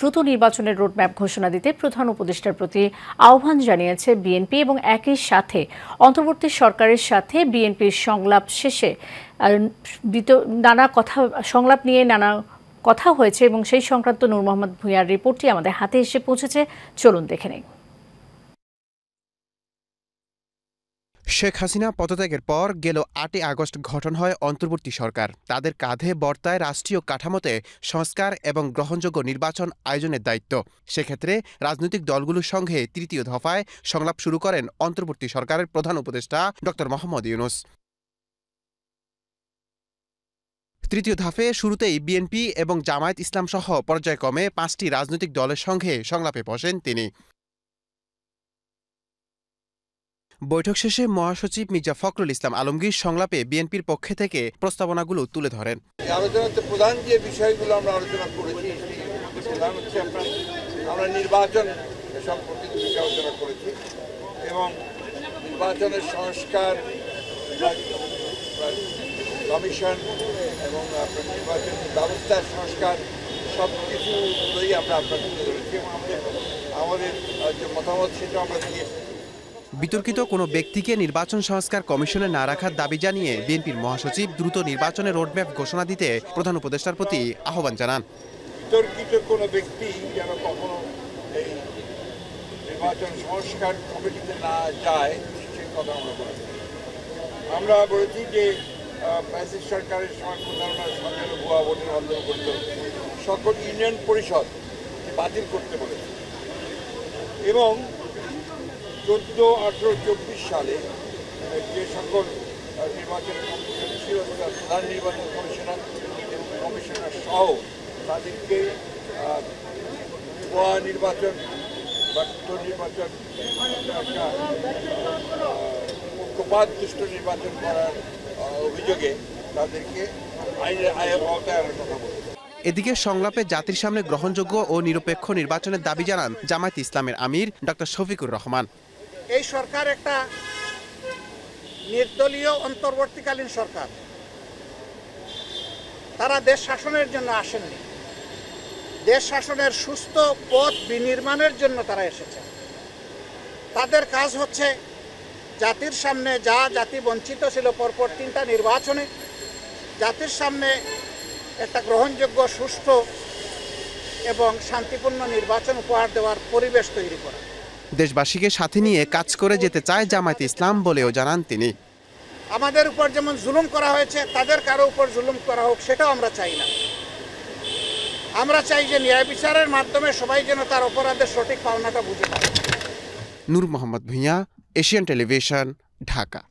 দ্রুত নির্বাচনের রোডম্যাপ ঘোষণা দিতে প্রধান উপদেষ্টার প্রতি আহ্বান জানিয়েছে বিএনপি এবং একই সাথে অন্তর্বর্তী সরকারের সাথে বিএনপির সংলাপ শেষে সংলাপ নিয়ে নানা কথা হয়েছে এবং সেই সংক্রান্ত নূর মোহাম্মদ ভূঁইয়ার রিপোর্টটি আমাদের হাতে এসে পৌঁছেছে। চলুন দেখে নেই। শেখ হাসিনা পদত্যাগের পর গেল ৮ আগস্ট গঠন হয় অন্তর্বর্তী সরকার। তাদের কাঁধে বর্তায় রাষ্ট্রীয় কাঠামোতে সংস্কার এবং গ্রহণযোগ্য নির্বাচন আয়োজনের দায়িত্ব। সেক্ষেত্রে রাজনৈতিক দলগুলোর সঙ্গে তৃতীয় দফায় সংলাপ শুরু করেন অন্তর্বর্তী সরকারের প্রধান উপদেষ্টা ডক্টর মোহাম্মদ ইউনূস। তৃতীয় ধাপে শুরুতেই বিএনপি এবং জামায়াত ইসলাম সহ পর্যায়ক্রমে ৫টি রাজনৈতিক দলের সঙ্গে সংলাপে বসেন তিনি। বৈঠক শেষে মহাসচিব মির্জা ফখরুল ইসলাম আলমগীর সংলাপে বিএনপির পক্ষে থেকে প্রস্তাবনাগুলো তুলে ধরেন। আলোচনাতে প্রধান যে বিষয়গুলো আমরা আলোচনা করেছি প্রধান হচ্ছে আমরা নির্বাচন সম্পর্কিত বিষয়ে আলোচনা করেছি এবং নির্বাচনের সংস্কার কমিশন এবং নির্বাচন ব্যবস্থার সংস্কার সব কিছুগুলোই আমরা আপনাদের তুলে ধরেছি এবং আমাদের যে মতামত সেটা আমরা দিয়েছি। বিতর্কিত কোনো ব্যক্তিকে নির্বাচন সংস্কার কমিশনে না রাখার দাবি জানিয়ে বিএনপির মহাসচিব দ্রুত নির্বাচনের রোডম্যাপ ঘোষণা দিতে প্রধান উপদেষ্টার প্রতি আহ্বান জানান। বিতর্কিত কোনো ব্যক্তি যেন কখনো এই নির্বাচন সংস্কার কমিটিতে না যায় সেই কথা আমরা বলেছি। আমরা বলেছি যে ফ্যাসিস্ট সরকারের সময় প্রধানমন্ত্রী সরকারের ভুয়া ভোটের মাধ্যমে করত সকল ইউনিয়ন পরিষদ বাতিল করতে বলেছে এবং 14, 18, 24 সালে যে সকল নির্বাচন কমিশন ছিল প্রধান নির্বাচন কমিশনার এবং কমিশনার সহ তাদেরকে ভুয়া নির্বাচন বা নির্বাচন একটা পক্ষপাতদুষ্ট নির্বাচন করার অভিযোগে তাদেরকে আইনের আওতায় আনার কথা বলে। এদিকে সংলাপে জাতির সামনে গ্রহণযোগ্য ও নিরপেক্ষ নির্বাচনের দাবি জানান জামায়াত ইসলামের আমির ডক্টর শফিকুর রহমান। এই সরকার একটা নির্দলীয় অন্তর্বর্তীকালীন সরকার। তারা দেশ শাসনের জন্য আসেননি, দেশ শাসনের সুস্থ পথ বিনির্মাণের জন্য তারা এসেছে। তাদের কাজ হচ্ছে জাতির সামনে যা জাতি বঞ্চিত ছিল পরপর 3টা নির্বাচনে জাতির সামনে একটা গ্রহণযোগ্য সুষ্ঠু এবং শান্তিপূর্ণ নির্বাচন উপহার দেওয়ার পরিবেশ তৈরি করা। দেশবাসীকে সাথে নিয়ে কাজ করে যেতে চায় জামায়াত ইসলাম বলেও জানান তিনি। আমাদের উপর যেমন জুলুম করা হয়েছে তাদের কারো উপর জুলুম করা হোক সেটাও আমরা চাই না। আমরা চাই যে ন্যায় বিচারের মাধ্যমে সবাই যেন তার অপরাধের সঠিক পাওনাটা বুঝে পায়। নূর মোহাম্মদ ভূঁইয়া, এশিয়ান টেলিভিশন, ঢাকা।